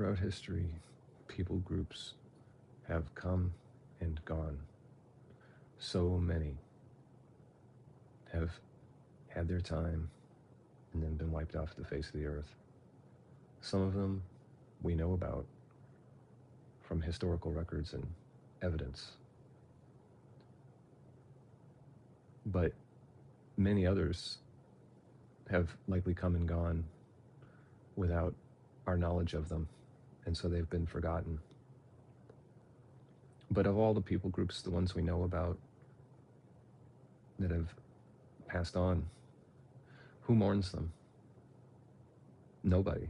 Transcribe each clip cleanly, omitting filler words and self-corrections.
Throughout history, people groups have come and gone. So many have had their time and then been wiped off the face of the earth. Some of them we know about from historical records and evidence, but many others have likely come and gone without our knowledge of them, and so they've been forgotten. But of all the people groups, the ones we know about that have passed on, who mourns them? Nobody.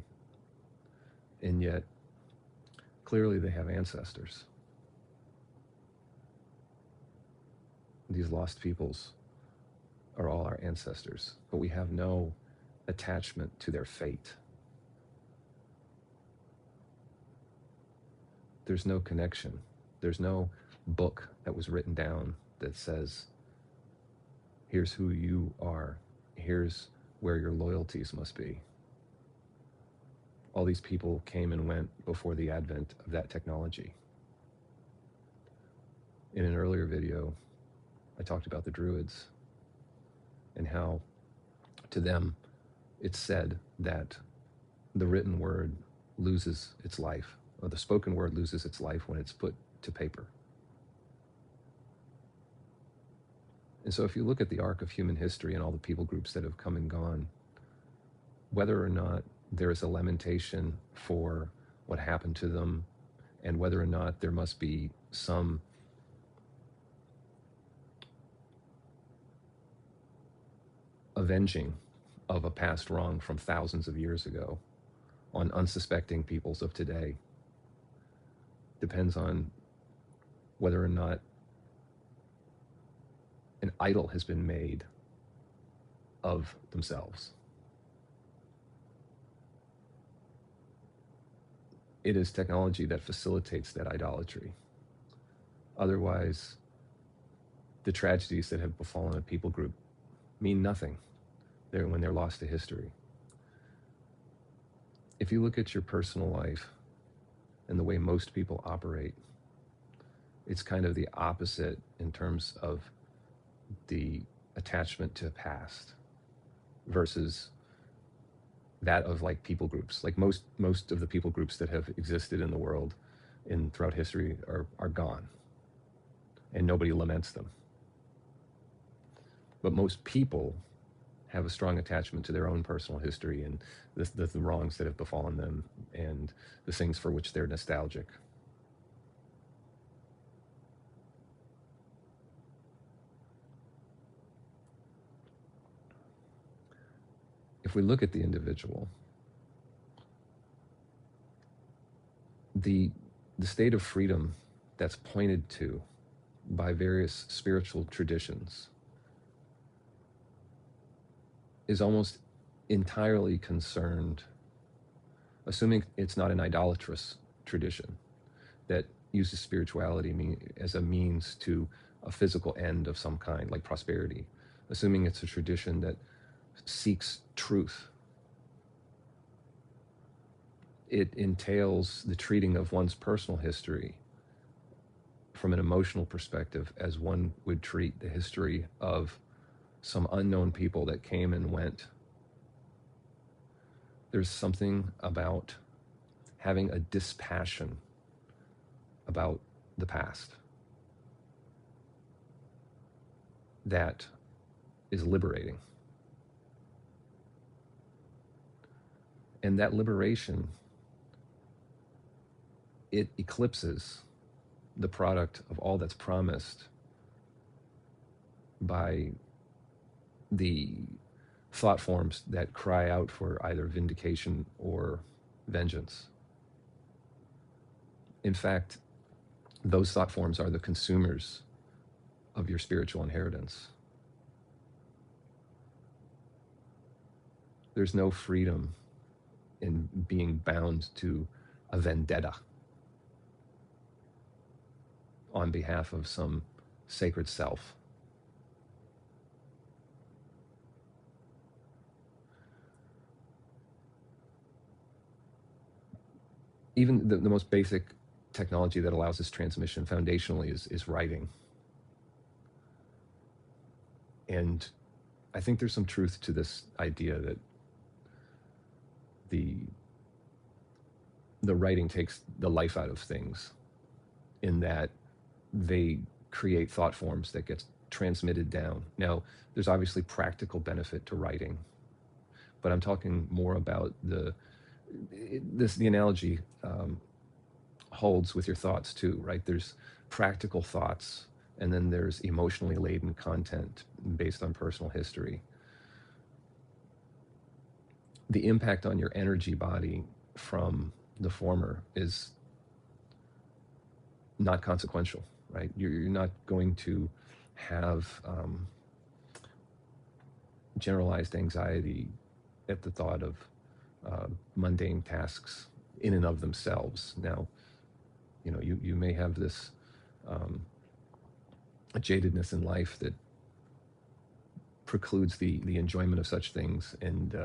And yet, clearly they have ancestors. These lost peoples are all our ancestors, but we have no attachment to their fate. There's no connection. There's no book that was written down that says, here's who you are. Here's where your loyalties must be. All these people came and went before the advent of that technology. In an earlier video, I talked about the Druids and how to them it's said that the written word loses its life, or the spoken word loses its life when it's put to paper. And so if you look at the arc of human history and all the people groups that have come and gone, whether or not there is a lamentation for what happened to them, and whether or not there must be some avenging of a past wrong from thousands of years ago on unsuspecting peoples of today, depends on whether or not an idol has been made of themselves. It is technology that facilitates that idolatry. Otherwise, the tragedies that have befallen a people group mean nothing when they're lost to history. If you look at your personal life and the way most people operate, it's kind of the opposite in terms of the attachment to the past versus that of like people groups. Like most of the people groups that have existed in the world throughout history are gone, and nobody laments them. But most people have a strong attachment to their own personal history and the wrongs that have befallen them and the things for which they're nostalgic. If we look at the individual, the state of freedom that's pointed to by various spiritual traditions is almost entirely concerned, assuming it's not an idolatrous tradition that uses spirituality as a means to a physical end of some kind, like prosperity, assuming it's a tradition that seeks truth. It entails the treating of one's personal history from an emotional perspective as one would treat the history of some unknown people that came and went. There's something about having a dispassion about the past that is liberating. And that liberation, it eclipses the product of all that's promised by the thought forms that cry out for either vindication or vengeance. In fact, those thought forms are the consumers of your spiritual inheritance. There's no freedom in being bound to a vendetta on behalf of some sacred self. even the most basic technology that allows this transmission foundationally is writing. And I think there's some truth to this idea that the writing takes the life out of things, in that they create thought forms that gets transmitted down. Now, there's obviously practical benefit to writing, but I'm talking more about the analogy holds with your thoughts too, right? There's practical thoughts, and then there's emotionally laden content based on personal history. The impact on your energy body from the former is not consequential, right? You're not going to have generalized anxiety at the thought of mundane tasks in and of themselves. Now, you may have this a jadedness in life that precludes the enjoyment of such things, and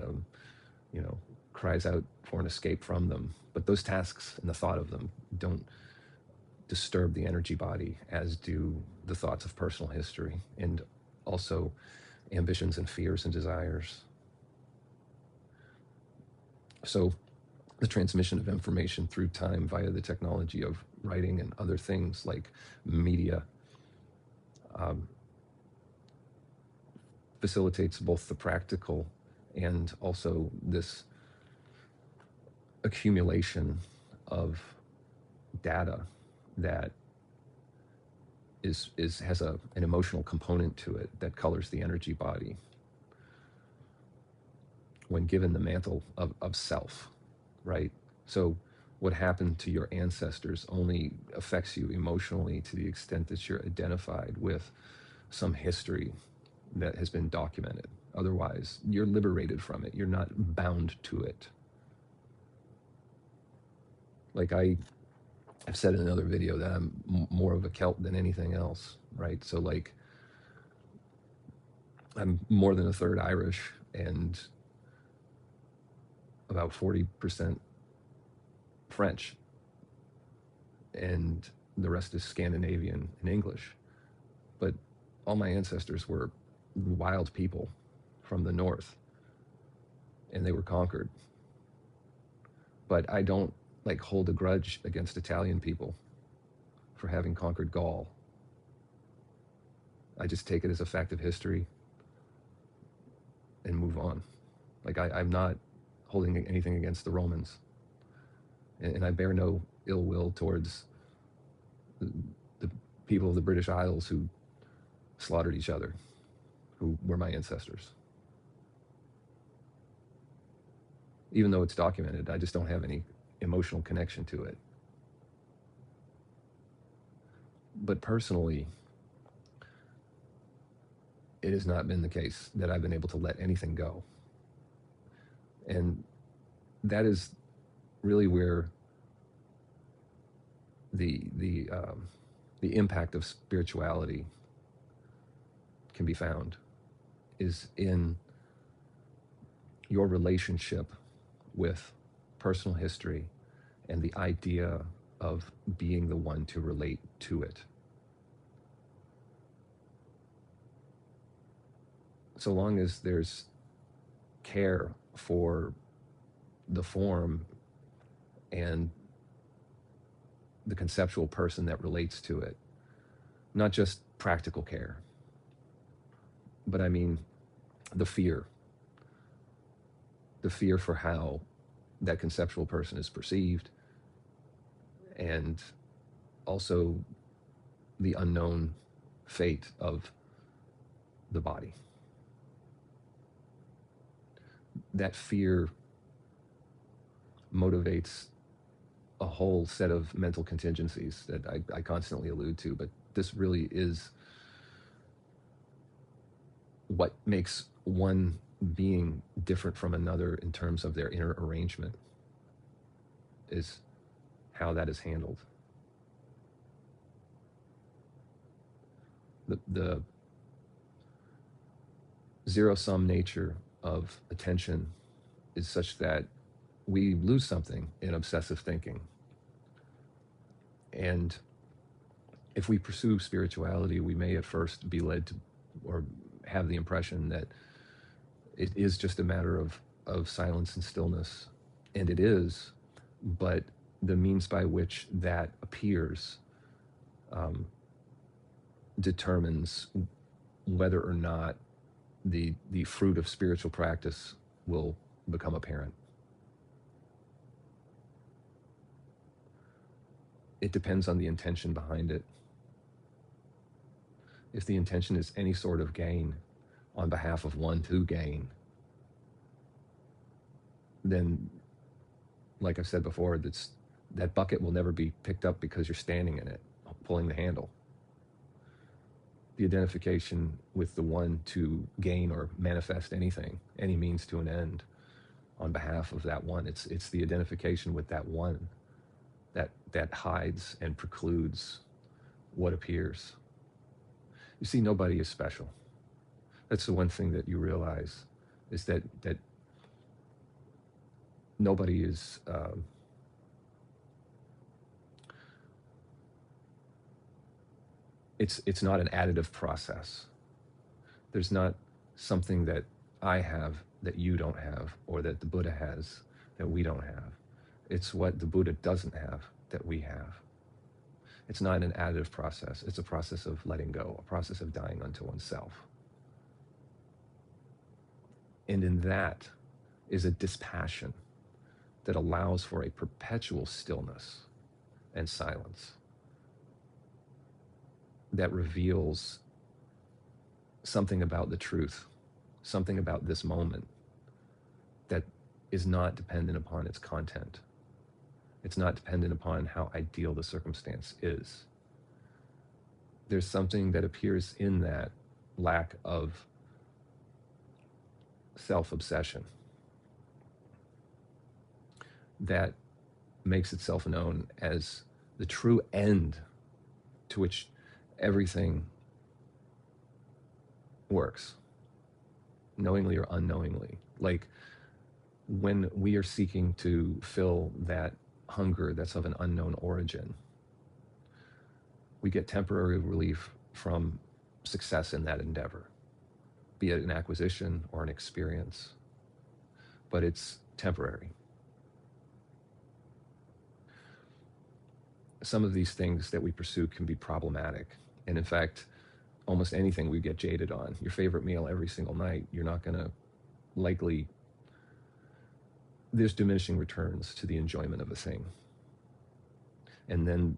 cries out for an escape from them. But those tasks and the thought of them don't disturb the energy body as do the thoughts of personal history, and also ambitions and fears and desires. So the transmission of information through time via the technology of writing and other things like media facilitates both the practical and also this accumulation of data that has an emotional component to it that colors the energy body when given the mantle of self, right? So what happened to your ancestors only affects you emotionally to the extent that you're identified with some history that has been documented. Otherwise, you're liberated from it. You're not bound to it. Like I've said in another video that I'm more of a Celt than anything else, right? So like I'm more than a third Irish and about 40% French, and the rest is Scandinavian and English. But all my ancestors were wild people from the north, and they were conquered. But I don't hold a grudge against Italian people for having conquered Gaul. I just take it as a fact of history and move on. I'm not holding anything against the Romans, and I bear no ill will towards the people of the British Isles who slaughtered each other, who were my ancestors. Even though it's documented, I just don't have any emotional connection to it. But personally, it has not been the case that I've been able to let anything go. And that is really where the impact of spirituality can be found, is in your relationship with personal history and the idea of being the one to relate to it. So long as there's care for the form and the conceptual person that relates to it, not just practical care, but I mean the fear for how that conceptual person is perceived, and also the unknown fate of the body. That fear motivates a whole set of mental contingencies that I constantly allude to, but this really is what makes one being different from another in terms of their inner arrangement, is how that is handled. The zero-sum nature of attention is such that we lose something in obsessive thinking. And if we pursue spirituality, we may at first be led to, or have the impression that it is just a matter of silence and stillness. And it is, but the means by which that appears determines whether or not the fruit of spiritual practice will become apparent. It depends on the intention behind it. If the intention is any sort of gain on behalf of one to gain, then, like I've said before, that bucket will never be picked up because you're standing in it, pulling the handle. The identification with the one to gain or manifest anything, any means to an end, on behalf of that one. It's the identification with that one that hides and precludes what appears. You see, nobody is special. That's the one thing that you realize, is that nobody is it's not an additive process. There's not something that I have that you don't have, or that the Buddha has that we don't have. It's what the Buddha doesn't have that we have. It's not an additive process. It's a process of letting go, a process of dying unto oneself. And in that is a dispassion that allows for a perpetual stillness and silence that reveals something about the truth, something about this moment that is not dependent upon its content. It's not dependent upon how ideal the circumstance is. There's something that appears in that lack of self-obsession that makes itself known as the true end to which everything works, knowingly or unknowingly. Like when we are seeking to fill that hunger that's of an unknown origin, we get temporary relief from success in that endeavor, be it an acquisition or an experience, but it's temporary. Some of these things that we pursue can be problematic. And in fact, almost anything we get jaded on. Your favorite meal every single night, you're not going to likely, there's diminishing returns to the enjoyment of a thing. And then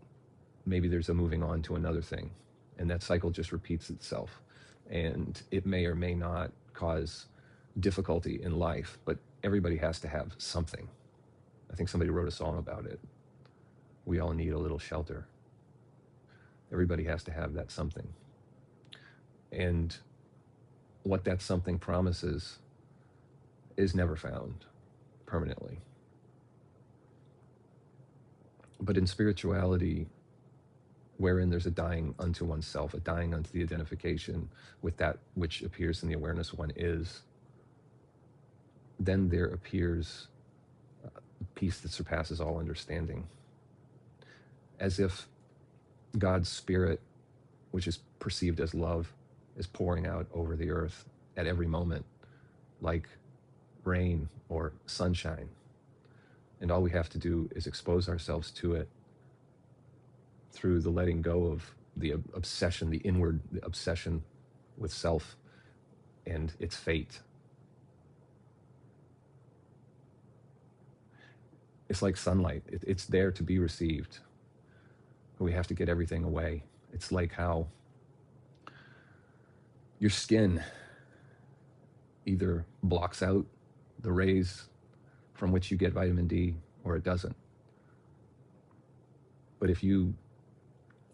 maybe there's a moving on to another thing. And that cycle just repeats itself. And it may or may not cause difficulty in life, but everybody has to have something. I think somebody wrote a song about it. We all need a little shelter. Everybody has to have that something. And what that something promises is never found permanently. But in spirituality, wherein there's a dying unto oneself, a dying unto the identification with that which appears in the awareness one is, then there appears peace that surpasses all understanding. As if God's spirit, which is perceived as love, is pouring out over the earth at every moment, like rain or sunshine. And all we have to do is expose ourselves to it through the letting go of the obsession, the inward obsession with self and its fate. It's like sunlight. It's there to be received. We have to get everything away. It's like how your skin either blocks out the rays from which you get vitamin D, or it doesn't. But if you,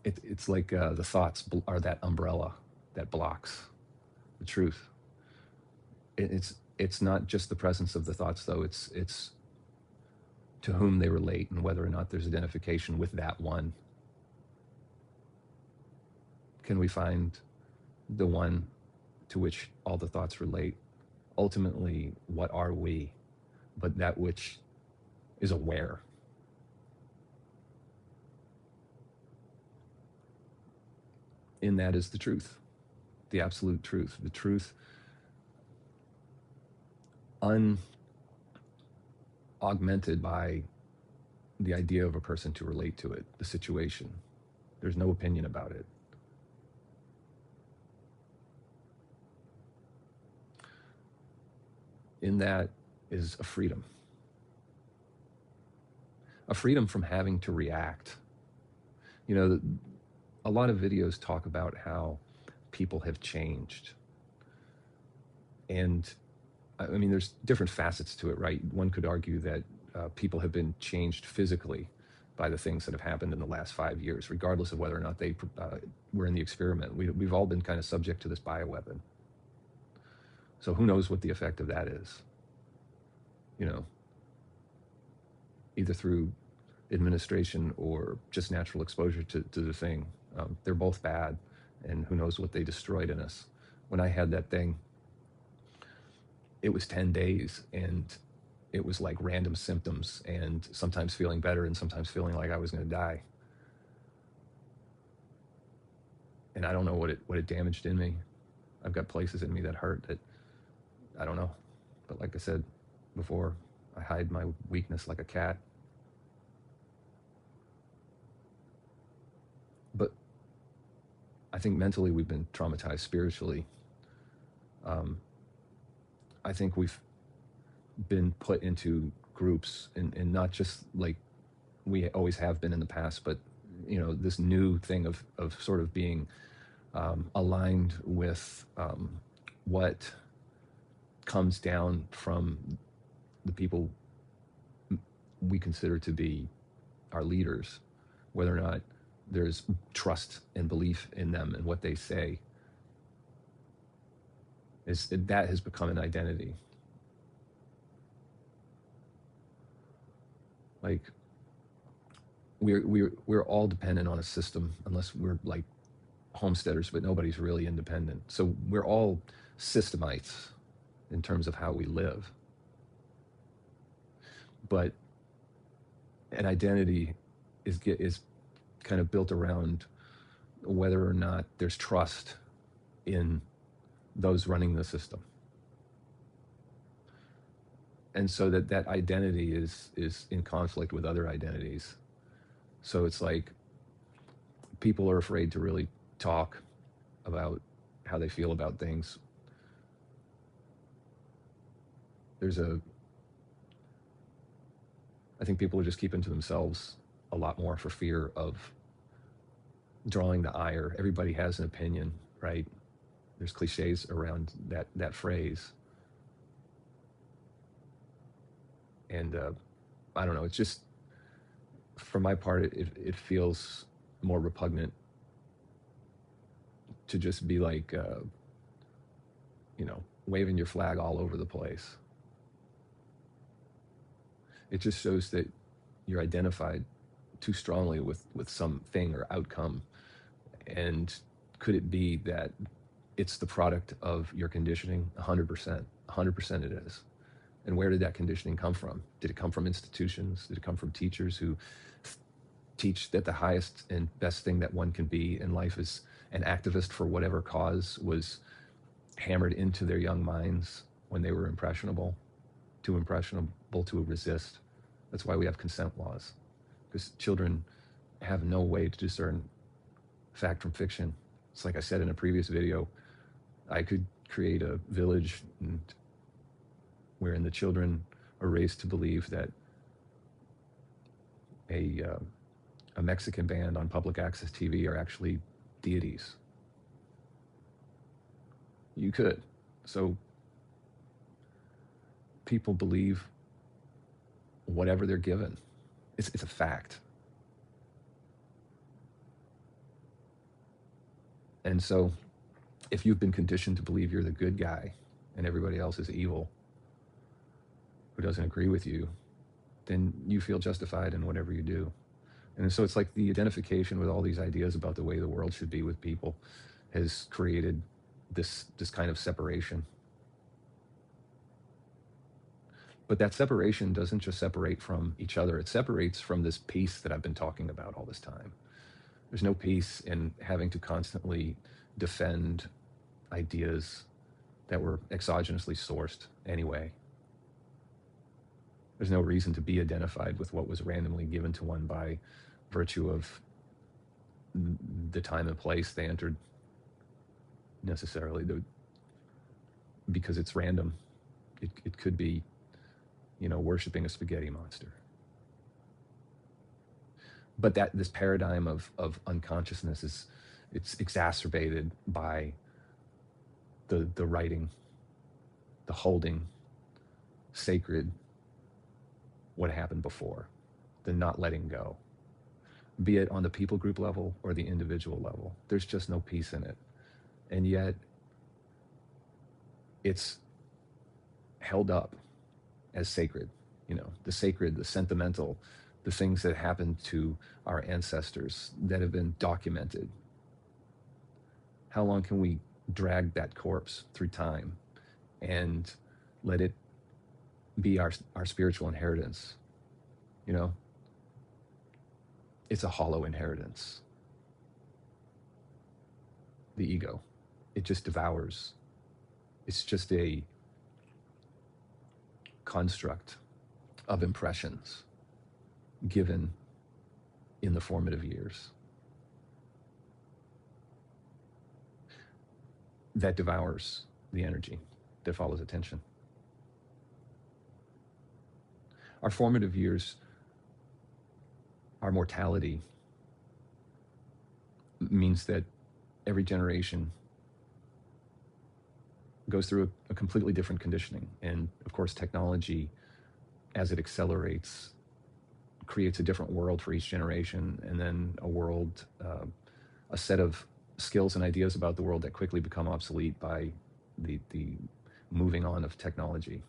it's like the thoughts are that umbrella that blocks the truth. It's not just the presence of the thoughts, though. It's to whom they relate and whether or not there's identification with that one. Can we find the one to which all the thoughts relate? Ultimately, what are we but that which is aware? in that is the truth, the absolute truth, the truth unaugmented by the idea of a person to relate to it, the situation. There's no opinion about it. In that is a freedom from having to react. You know, a lot of videos talk about how people have changed. And I mean, there's different facets to it, right? One could argue that people have been changed physically by the things that have happened in the last 5 years, regardless of whether or not they were in the experiment. We've all been kind of subject to this bioweapon. So who knows what the effect of that is? You know, either through administration or just natural exposure to the thing. They're both bad, and who knows what they destroyed in us. When I had that thing, it was 10 days, and it was like random symptoms, and sometimes feeling better and sometimes feeling like I was going to die. And I don't know what it damaged in me. I've got places in me that hurt that I don't know. But like I said before, I hide my weakness like a cat. But I think mentally we've been traumatized. Spiritually, I think we've been put into groups, and not just like we always have been in the past, but you know, this new thing of sort of being aligned with what comes down from the people we consider to be our leaders, whether or not there's trust and belief in them and what they say, that has become an identity. Like we're all dependent on a system, unless we're like homesteaders, but nobody's really independent. So we're all systemites in terms of how we live. But an identity is kind of built around whether or not there's trust in those running the system. And so that identity is in conflict with other identities. So it's like people are afraid to really talk about how they feel about things. I think people are just keeping to themselves a lot more for fear of drawing the ire. Everybody has an opinion, right? There's cliches around that phrase. And I don't know, it's just, for my part, it feels more repugnant to just be like, you know, waving your flag all over the place. It just shows that you're identified too strongly with something or outcome. And could it be that it's the product of your conditioning? 100%. 100% it is. And where did that conditioning come from? Did it come from institutions? Did it come from teachers who teach that the highest and best thing that one can be in life is an activist for whatever cause, was hammered into their young minds when they were impressionable to resist? That's why we have consent laws, because children have no way to discern fact from fiction. It's like I said in a previous video, I could create a village wherein the children are raised to believe that a Mexican band on public access TV are actually deities. You could. So people believe whatever they're given. It's a fact. And so if you've been conditioned to believe you're the good guy and everybody else is evil, who doesn't agree with you, then you feel justified in whatever you do. And so it's like the identification with all these ideas about the way the world should be with people has created this kind of separation. But that separation doesn't just separate from each other. It separates from this peace that I've been talking about all this time. There's no peace in having to constantly defend ideas that were exogenously sourced anyway. There's no reason to be identified with what was randomly given to one by virtue of the time and place they entered, necessarily, because it's random. It could be, worshiping a spaghetti monster. But that this paradigm of unconsciousness it's exacerbated by the writing, the holding sacred what happened before, the not letting go, be it on the people group level or the individual level. There's just no peace in it. And yet it's held up as sacred, the sacred, the sentimental, the things that happened to our ancestors that have been documented. How long can we drag that corpse through time and let it be our spiritual inheritance? It's a hollow inheritance. The ego, it just devours. It's just a construct of impressions given in the formative years that devours the energy that follows attention. Our formative years, our mortality, means that every generation goes through a completely different conditioning. And of course, technology, as it accelerates, creates a different world for each generation, and then a world, a set of skills and ideas about the world that quickly become obsolete by the moving on of technology.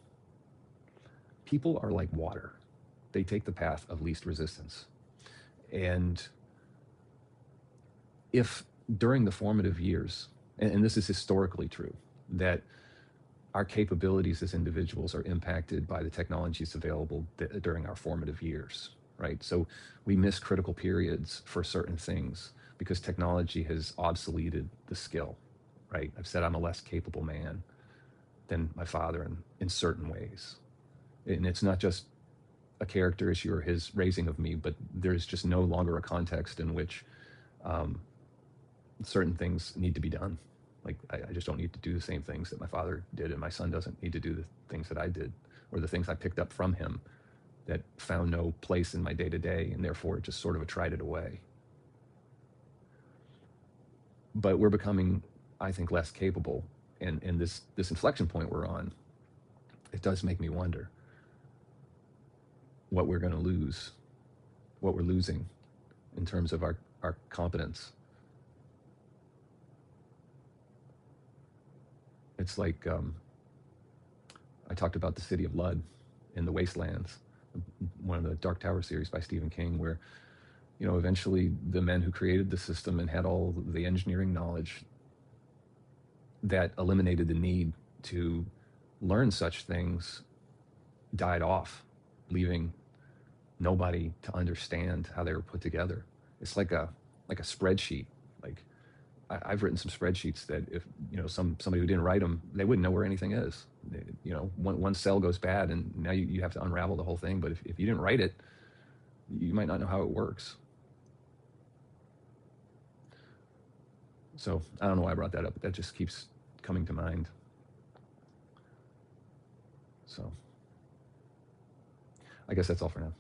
People are like water. They take the path of least resistance. And if during the formative years, and this is historically true, that our capabilities as individuals are impacted by the technologies available during our formative years, right? So we miss critical periods for certain things because technology has obsoleted the skill, right? I've said I'm a less capable man than my father in certain ways. And it's not just a character issue or his raising of me, but there's just no longer a context in which certain things need to be done. Like I just don't need to do the same things that my father did, and my son doesn't need to do the things that I did, or the things I picked up from him that found no place in my day-to-day, and therefore just sort of attrited away. But we're becoming, I think, less capable, and this inflection point we're on, it does make me wonder what we're going to lose, what we're losing in terms of our competence. It's like I talked about the city of Lud in the Wastelands, one of the Dark Tower series by Stephen King, where eventually the men who created the system and had all the engineering knowledge that eliminated the need to learn such things died off, leaving nobody to understand how they were put together. It's like a spreadsheet. Like I've written some spreadsheets that if somebody who didn't write them, they wouldn't know where anything is. One cell goes bad, and now you have to unravel the whole thing. But if you didn't write it, you might not know how it works. So I don't know why I brought that up, but that just keeps coming to mind. So I guess that's all for now.